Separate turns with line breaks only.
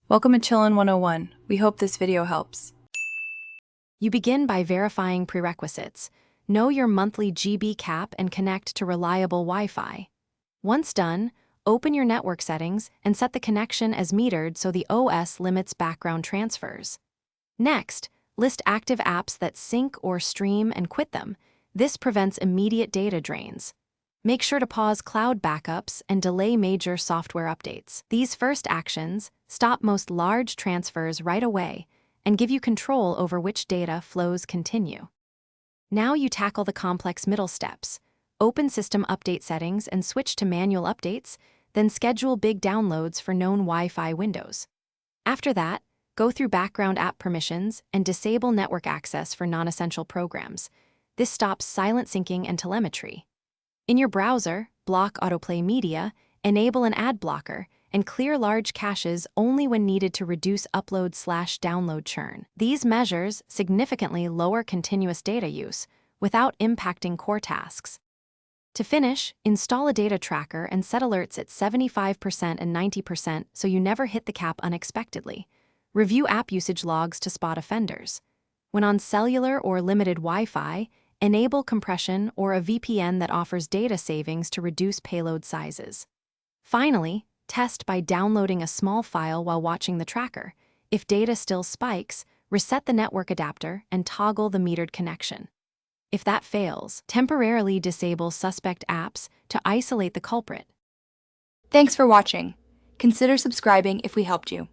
Welcome to Chillin' 101. We hope this video helps.
You begin by verifying prerequisites. Know your monthly GB cap and connect to reliable Wi-Fi. Once done, open your network settings and set the connection as metered so the OS limits background transfers. Next, list active apps that sync or stream and quit them. This prevents immediate data drains. Make sure to pause cloud backups and delay major software updates. These first actions stop most large transfers right away and give you control over which data flows continue. Now you tackle the complex middle steps. Open system update settings and switch to manual updates, then schedule big downloads for known Wi-Fi windows. After that, go through background app permissions and disable network access for non-essential programs. This stops silent syncing and telemetry. In your browser, block autoplay media, enable an ad blocker, and clear large caches only when needed to reduce upload/download churn. These measures significantly lower continuous data use without impacting core tasks. To finish, install a data tracker and set alerts at 75% and 90% so you never hit the cap unexpectedly. Review app usage logs to spot offenders. When on cellular or limited Wi-Fi, enable compression or a VPN that offers data savings to reduce payload sizes. Finally, test by downloading a small file while watching the tracker. If data still spikes, reset the network adapter and toggle the metered connection. If that fails, temporarily disable suspect apps to isolate the culprit.
Thanks for watching. Consider subscribing if we helped you.